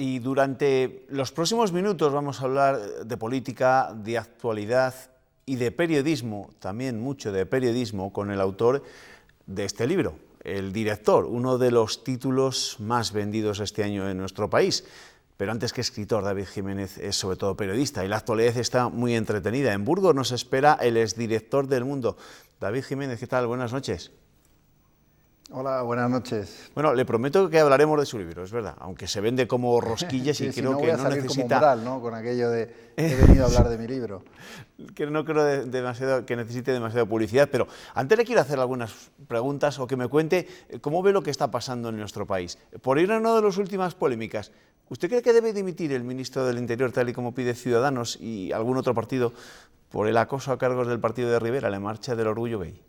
Y durante los próximos minutos vamos a hablar de política, de actualidad y de periodismo, también mucho de periodismo, con el autor de este libro, El Director, uno de los títulos más vendidos este año en nuestro país. Pero antes que escritor, David Jiménez es sobre todo periodista y la actualidad está muy entretenida. En Burgos nos espera el exdirector del Mundo. David Jiménez, ¿qué tal? Buenas noches. Hola, buenas noches. Bueno, le prometo que hablaremos de su libro, es verdad, aunque se vende como rosquillas y sí, creo que no necesita... como moral, ¿no? Con aquello de he venido a hablar de mi libro. Que no creo que necesite demasiada publicidad, pero antes le quiero hacer algunas preguntas o que me cuente cómo ve lo que está pasando en nuestro país. Por ir a una de las últimas polémicas, ¿usted cree que debe dimitir el ministro del Interior tal y como pide Ciudadanos y algún otro partido por el acoso a cargos del partido de Rivera, la marcha del orgullo gay?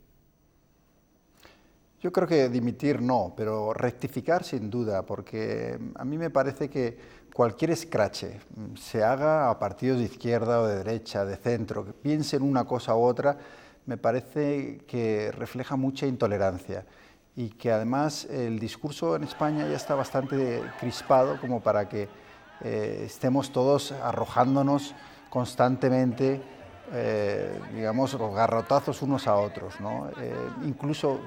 Yo creo que dimitir no, pero rectificar sin duda, porque a mí me parece que cualquier escrache se haga a partidos de izquierda o de derecha, de centro, que piensen una cosa u otra, me parece que refleja mucha intolerancia y que además el discurso en España ya está bastante crispado como para que estemos todos arrojándonos constantemente digamos, los garrotazos unos a otros, ¿no? Incluso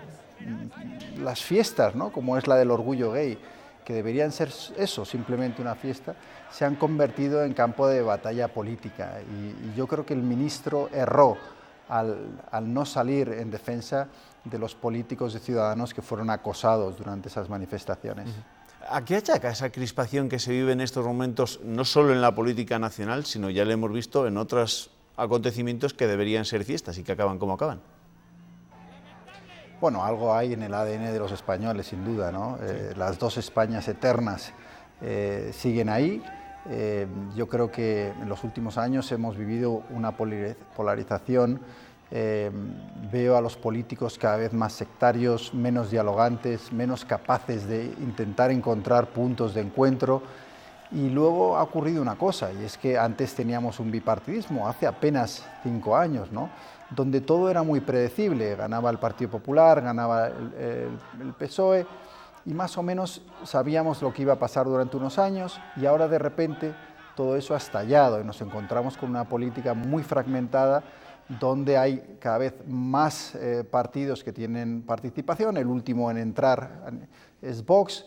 las fiestas, ¿no? Como es la del orgullo gay, que deberían ser eso, simplemente una fiesta, se han convertido en campo de batalla política. Y yo creo que el ministro erró al no salir en defensa de los políticos de Ciudadanos que fueron acosados durante esas manifestaciones. ¿A qué achaca esa crispación que se vive en estos momentos, no solo en la política nacional, sino ya lo hemos visto en otros acontecimientos que deberían ser fiestas y que acaban como acaban? Bueno, algo hay en el ADN de los españoles, sin duda, ¿no? Sí. Las dos Españas eternas siguen ahí. Yo creo que en los últimos años hemos vivido una polarización. Veo a los políticos cada vez más sectarios, menos dialogantes, menos capaces de intentar encontrar puntos de encuentro. Y luego ha ocurrido una cosa, y es que antes teníamos un bipartidismo, hace apenas 5 años, ¿no? Donde todo era muy predecible, ganaba el Partido Popular, ganaba el PSOE, y más o menos sabíamos lo que iba a pasar durante unos años, y ahora de repente todo eso ha estallado, y nos encontramos con una política muy fragmentada, donde hay cada vez más partidos que tienen participación, el último en entrar es Vox,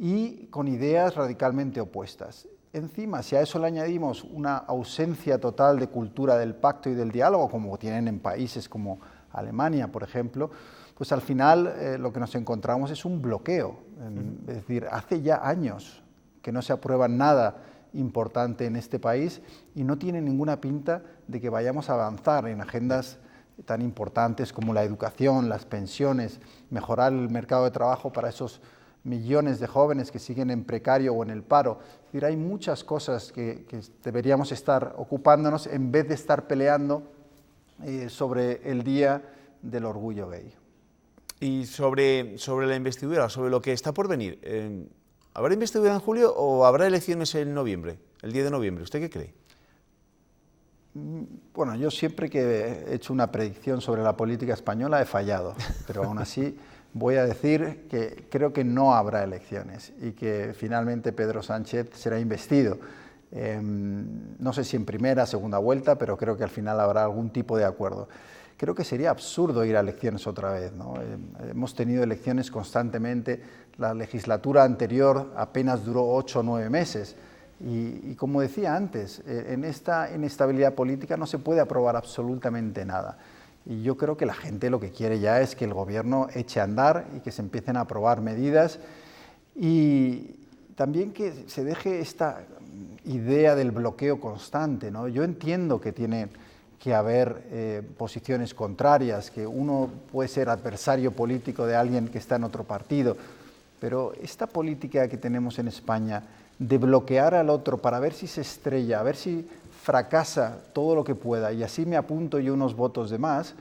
y con ideas radicalmente opuestas. Encima, si a eso le añadimos una ausencia total de cultura del pacto y del diálogo, como tienen en países como Alemania, por ejemplo, pues al final lo que nos encontramos es un bloqueo. Es decir, hace ya años que no se aprueba nada importante en este país y no tiene ninguna pinta de que vayamos a avanzar en agendas tan importantes como la educación, las pensiones, mejorar el mercado de trabajo para esos millones de jóvenes que siguen en precario o en el paro. Es decir, hay muchas cosas que deberíamos estar ocupándonos en vez de estar peleando sobre el Día del Orgullo Gay. Y sobre la investidura, sobre lo que está por venir, ¿habrá investidura en julio o habrá elecciones en noviembre, el 10 de noviembre? ¿Usted qué cree? Bueno, yo siempre que he hecho una predicción sobre la política española he fallado, pero aún así voy a decir que creo que no habrá elecciones y que finalmente Pedro Sánchez será investido. No sé si en primera, segunda vuelta, pero creo que al final habrá algún tipo de acuerdo. Creo que sería absurdo ir a elecciones otra vez, ¿no? Hemos tenido elecciones constantemente, la legislatura anterior apenas duró 8 o 9 meses y como decía antes, en esta inestabilidad política no se puede aprobar absolutamente nada. Y yo creo que la gente lo que quiere ya es que el gobierno eche a andar y que se empiecen a aprobar medidas y también que se deje esta idea del bloqueo constante, ¿no? Yo entiendo que tiene que haber posiciones contrarias, que uno puede ser adversario político de alguien que está en otro partido, pero esta política que tenemos en España de bloquear al otro para ver si se estrella, a ver si fracasa todo lo que pueda y así me apunto yo unos votos de más,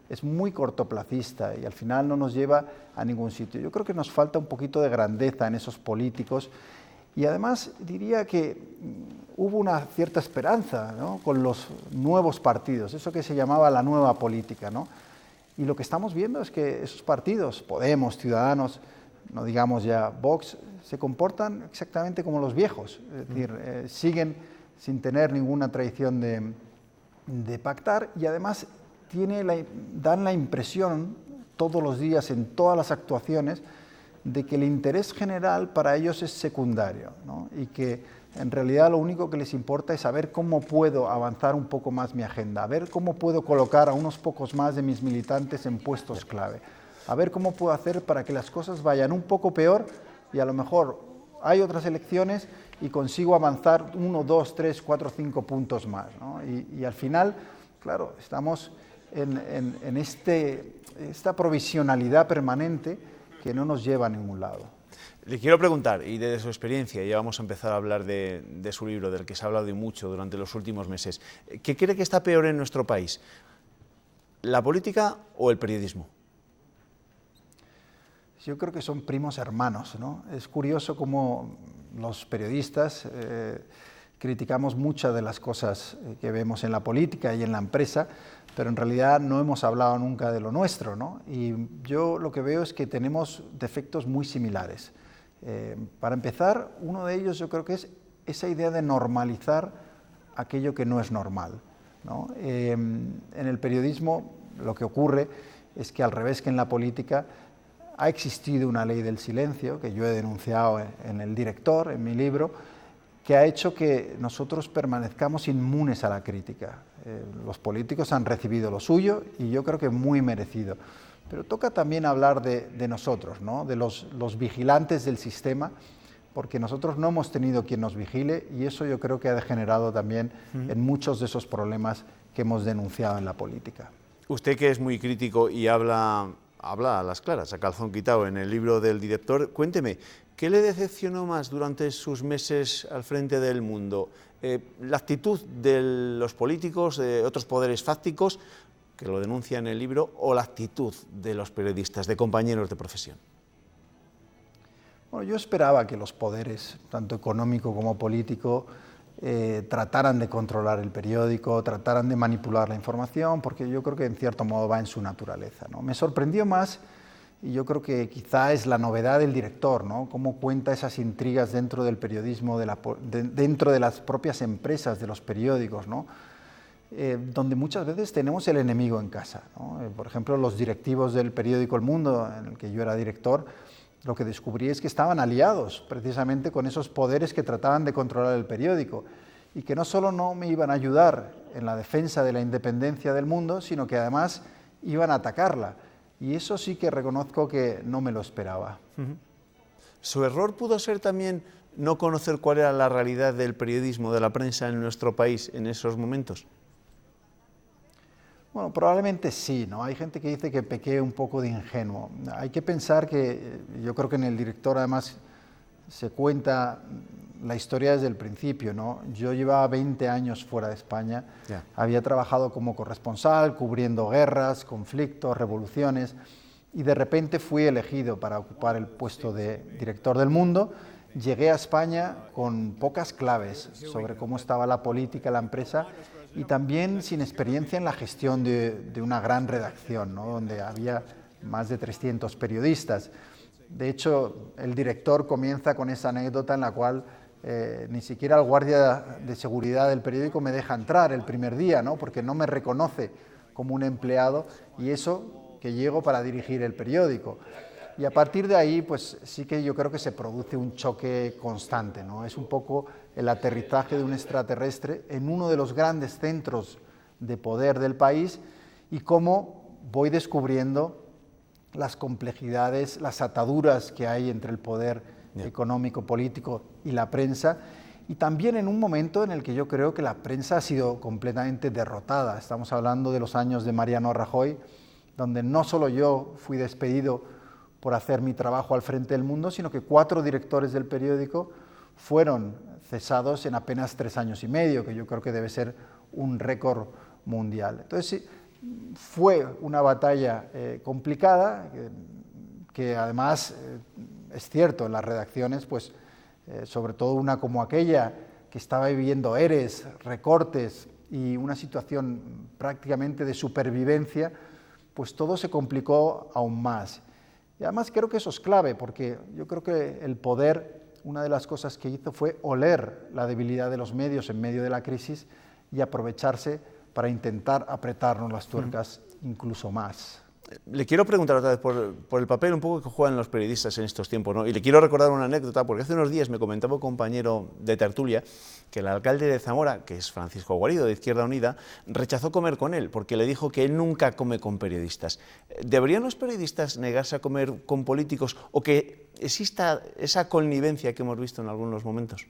es muy cortoplacista y al final no nos lleva a ningún sitio. Yo creo que nos falta un poquito de grandeza en esos políticos y además diría que hubo una cierta esperanza, ¿no?, con los nuevos partidos, eso que se llamaba la nueva política, ¿no? Y lo que estamos viendo es que esos partidos, Podemos, Ciudadanos, no digamos ya Vox, se comportan exactamente como los viejos, es decir, siguen sin tener ninguna tradición de pactar y además dan la impresión todos los días en todas las actuaciones de que el interés general para ellos es secundario, ¿no? Y que en realidad lo único que les importa es saber cómo puedo avanzar un poco más mi agenda, a ver cómo puedo colocar a unos pocos más de mis militantes en puestos clave, a ver cómo puedo hacer para que las cosas vayan un poco peor y a lo mejor hay otras elecciones y consigo avanzar 1, 2, 3, 4, 5 puntos más, ¿no? Y al final, claro, estamos en esta provisionalidad permanente que no nos lleva a ningún lado. Le quiero preguntar, y desde su experiencia, ya vamos a empezar a hablar de su libro, del que se ha hablado y mucho durante los últimos meses, ¿qué cree que está peor en nuestro país? ¿La política o el periodismo? Yo creo que son primos hermanos, ¿no? Es curioso cómo los periodistas criticamos muchas de las cosas que vemos en la política y en la empresa, pero en realidad no hemos hablado nunca de lo nuestro, ¿no? Y yo lo que veo es que tenemos defectos muy similares. Para empezar, uno de ellos yo creo que es esa idea de normalizar aquello que no es normal, ¿no? En el periodismo lo que ocurre es que al revés que en la política ha existido una ley del silencio, que yo he denunciado en El Director, en mi libro, que ha hecho que nosotros permanezcamos inmunes a la crítica. Los políticos han recibido lo suyo y yo creo que muy merecido. Pero toca también hablar de nosotros, ¿no? De los vigilantes del sistema, porque nosotros no hemos tenido quien nos vigile y eso yo creo que ha degenerado también en muchos de esos problemas que hemos denunciado en la política. Usted, que es muy crítico y habla a las claras, a calzón quitado, en el libro del Director, cuénteme, ¿qué le decepcionó más durante sus meses al frente del mundo? ¿La actitud de los políticos, de otros poderes fácticos, que lo denuncia en el libro, o la actitud de los periodistas, de compañeros de profesión? Bueno, yo esperaba que los poderes, tanto económico como político, trataran de controlar el periódico, trataran de manipular la información, porque yo creo que en cierto modo va en su naturaleza, ¿no? Me sorprendió más, y yo creo que quizá es la novedad del Director, ¿no? Cómo cuenta esas intrigas dentro del periodismo, dentro de las propias empresas, de los periódicos, ¿no? Donde muchas veces tenemos el enemigo en casa, ¿no? Por ejemplo, los directivos del periódico El Mundo, en el que yo era director, lo que descubrí es que estaban aliados precisamente con esos poderes que trataban de controlar el periódico y que no solo no me iban a ayudar en la defensa de la independencia del Mundo, sino que además iban a atacarla. Y eso sí que reconozco que no me lo esperaba. ¿Su error pudo ser también no conocer cuál era la realidad del periodismo, de la prensa en nuestro país en esos momentos? Bueno, probablemente sí, ¿no? Hay gente que dice que pequé un poco de ingenuo. Hay que pensar que, yo creo que en El Director además se cuenta la historia desde el principio, ¿no? Yo llevaba 20 años fuera de España, había trabajado como corresponsal, cubriendo guerras, conflictos, revoluciones, y de repente fui elegido para ocupar el puesto de director del Mundo. Llegué a España con pocas claves sobre cómo estaba la política, la empresa, y también sin experiencia en la gestión de una gran redacción, ¿no? Donde había más de 300 periodistas. De hecho, El Director comienza con esa anécdota en la cual ni siquiera el guardia de seguridad del periódico me deja entrar el primer día, ¿no? Porque no me reconoce como un empleado, y eso que llego para dirigir el periódico. Y a partir de ahí, pues sí que yo creo que se produce un choque constante, ¿no? Es un poco el aterrizaje de un extraterrestre en uno de los grandes centros de poder del país y cómo voy descubriendo las complejidades, las ataduras que hay entre el poder económico, político y la prensa, y también en un momento en el que yo creo que la prensa ha sido completamente derrotada. Estamos hablando de los años de Mariano Rajoy, donde no solo yo fui despedido por hacer mi trabajo al frente del Mundo, sino que 4 directores del periódico fueron cesados en apenas 3 años y medio, que yo creo que debe ser un récord mundial. Entonces, sí, fue una batalla complicada, que además es cierto, en las redacciones, pues, sobre todo una como aquella, que estaba viviendo ERES, recortes y una situación prácticamente de supervivencia, pues todo se complicó aún más. Y además creo que eso es clave, porque yo creo que el poder, una de las cosas que hizo fue oler la debilidad de los medios en medio de la crisis y aprovecharse para intentar apretarnos las tuercas incluso más. Le quiero preguntar otra vez por el papel un poco que juegan los periodistas en estos tiempos, ¿no? Y le quiero recordar una anécdota, porque hace unos días me comentaba un compañero de tertulia que el alcalde de Zamora, que es Francisco Guarido, de Izquierda Unida, rechazó comer con él, porque le dijo que él nunca come con periodistas. ¿Deberían los periodistas negarse a comer con políticos o que exista esa connivencia que hemos visto en algunos momentos?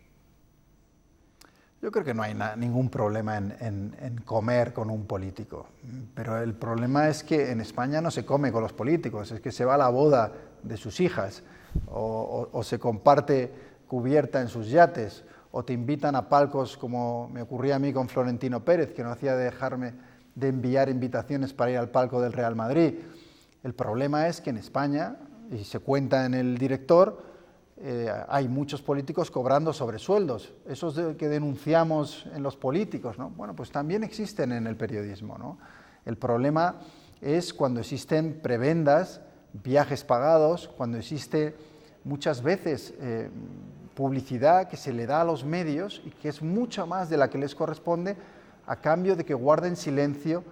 Yo creo que no hay ningún problema en comer con un político, pero el problema es que en España no se come con los políticos, es que se va a la boda de sus hijas, o se comparte cubierta en sus yates, o te invitan a palcos como me ocurría a mí con Florentino Pérez, que no hacía dejarme de enviar invitaciones para ir al palco del Real Madrid. El problema es que en España, y se cuenta en el director, hay muchos políticos cobrando sobresueldos, esos que denunciamos en los políticos, ¿no? Bueno, pues también existen en el periodismo, ¿no? El problema es cuando existen prebendas, viajes pagados, cuando existe muchas veces publicidad que se le da a los medios y que es mucho más de la que les corresponde a cambio de que guarden silencio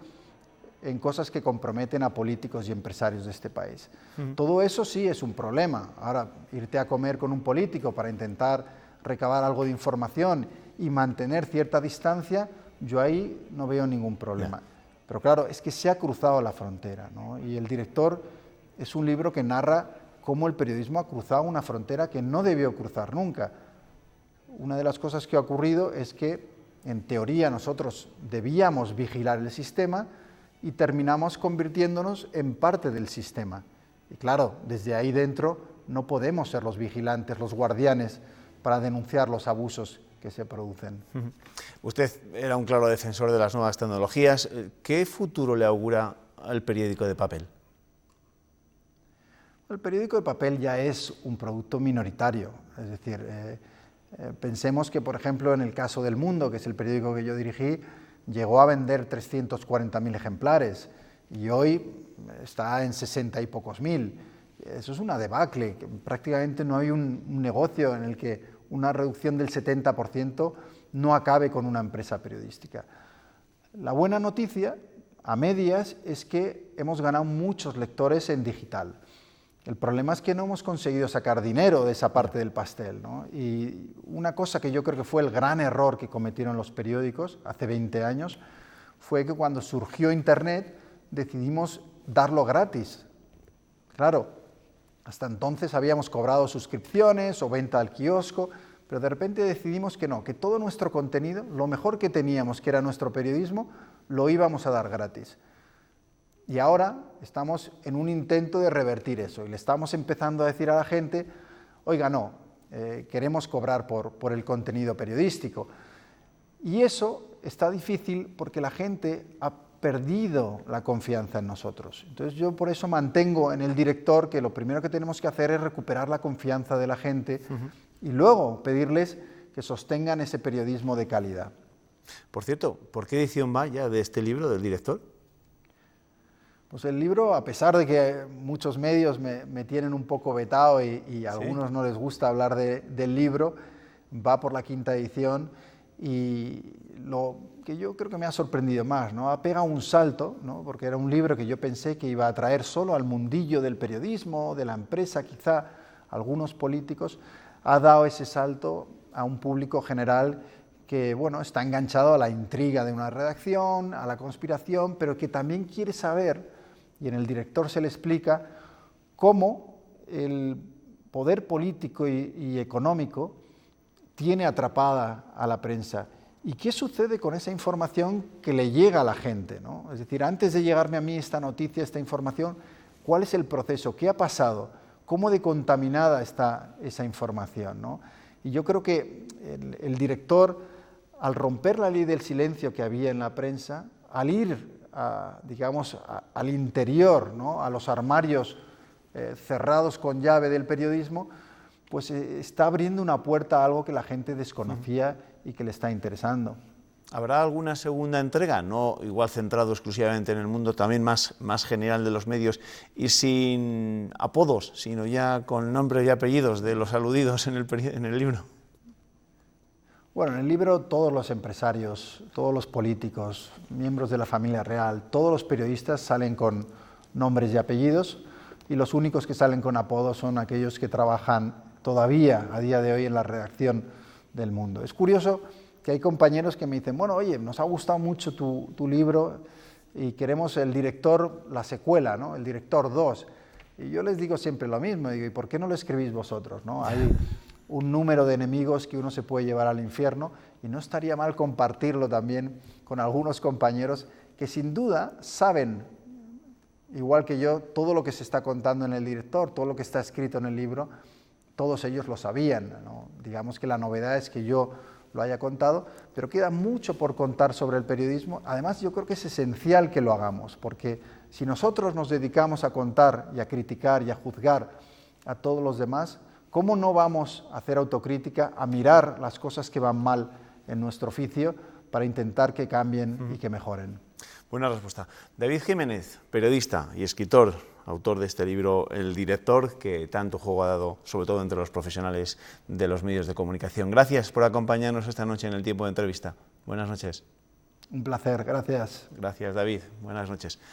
en cosas que comprometen a políticos y empresarios de este país. Todo eso sí es un problema. Ahora, irte a comer con un político para intentar recabar algo de información y mantener cierta distancia, yo ahí no veo ningún problema. Pero claro, es que se ha cruzado la frontera, ¿no? Y el director es un libro que narra cómo el periodismo ha cruzado una frontera que no debió cruzar nunca. Una de las cosas que ha ocurrido es que, en teoría, nosotros debíamos vigilar el sistema y terminamos convirtiéndonos en parte del sistema. Y claro, desde ahí dentro no podemos ser los vigilantes, los guardianes, para denunciar los abusos que se producen. Usted era un claro defensor de las nuevas tecnologías. ¿Qué futuro le augura al periódico de papel? El periódico de papel ya es un producto minoritario. Es decir, pensemos que, por ejemplo, en el caso del Mundo, que es el periódico que yo dirigí, llegó a vender 340.000 ejemplares y hoy está en 60 y pocos mil. Eso es una debacle, prácticamente no hay un negocio en el que una reducción del 70% no acabe con una empresa periodística. La buena noticia, a medias, es que hemos ganado muchos lectores en digital. El problema es que no hemos conseguido sacar dinero de esa parte del pastel, ¿no? Y una cosa que yo creo que fue el gran error que cometieron los periódicos hace 20 años fue que cuando surgió Internet decidimos darlo gratis. Claro, hasta entonces habíamos cobrado suscripciones o venta al kiosco, pero de repente decidimos que no, que todo nuestro contenido, lo mejor que teníamos, que era nuestro periodismo, lo íbamos a dar gratis. Y ahora estamos en un intento de revertir eso y le estamos empezando a decir a la gente, oiga, no, queremos cobrar por el contenido periodístico. Y eso está difícil porque la gente ha perdido la confianza en nosotros. Entonces yo por eso mantengo en el director que lo primero que tenemos que hacer es recuperar la confianza de la gente y luego pedirles que sostengan ese periodismo de calidad. Por cierto, ¿por qué edición va ya de este libro del director? Pues el libro, a pesar de que muchos medios me tienen un poco vetado y a algunos no les gusta hablar del libro, va por la 5ª edición y lo que yo creo que me ha sorprendido más, ¿no? Ha pegado un salto, ¿no? Porque era un libro que yo pensé que iba a atraer solo al mundillo del periodismo, de la empresa, quizá algunos políticos, ha dado ese salto a un público general que, bueno, está enganchado a la intriga de una redacción, a la conspiración, pero que también quiere saber, y en el director se le explica, cómo el poder político y económico tiene atrapada a la prensa. ¿Y qué sucede con esa información que le llega a la gente, ¿no? Es decir, antes de llegarme a mí esta noticia, esta información, ¿cuál es el proceso? ¿Qué ha pasado? ¿Cómo de contaminada está esa información, ¿no? Y yo creo que el director, al romper la ley del silencio que había en la prensa, al ir al interior, ¿no? A los armarios cerrados con llave del periodismo, pues está abriendo una puerta a algo que la gente desconocía y que le está interesando. ¿Habrá alguna segunda entrega? No igual centrado exclusivamente en el mundo también más general de los medios y sin apodos, sino ya con nombres y apellidos de los aludidos en el libro. Bueno, en el libro todos los empresarios, todos los políticos, miembros de la familia real, todos los periodistas salen con nombres y apellidos, y los únicos que salen con apodos son aquellos que trabajan todavía a día de hoy en la redacción del Mundo. Es curioso que hay compañeros que me dicen, bueno, oye, nos ha gustado mucho tu libro y queremos el director, la secuela, ¿no? El director 2. Y yo les digo siempre lo mismo, digo, ¿y por qué no lo escribís vosotros, ¿no? Hay un número de enemigos que uno se puede llevar al infierno y no estaría mal compartirlo también con algunos compañeros que sin duda saben, igual que yo, todo lo que se está contando en el director, todo lo que está escrito en el libro, todos ellos lo sabían, ¿no? Digamos que la novedad es que yo lo haya contado, pero queda mucho por contar sobre el periodismo. Además, yo creo que es esencial que lo hagamos, porque si nosotros nos dedicamos a contar y a criticar y a juzgar a todos los demás, ¿cómo no vamos a hacer autocrítica, a mirar las cosas que van mal en nuestro oficio para intentar que cambien y que mejoren? Buena respuesta. David Jiménez, periodista y escritor, autor de este libro El director, que tanto juego ha dado, sobre todo entre los profesionales de los medios de comunicación. Gracias por acompañarnos esta noche en el tiempo de entrevista. Buenas noches. Un placer, gracias. Gracias, David. Buenas noches.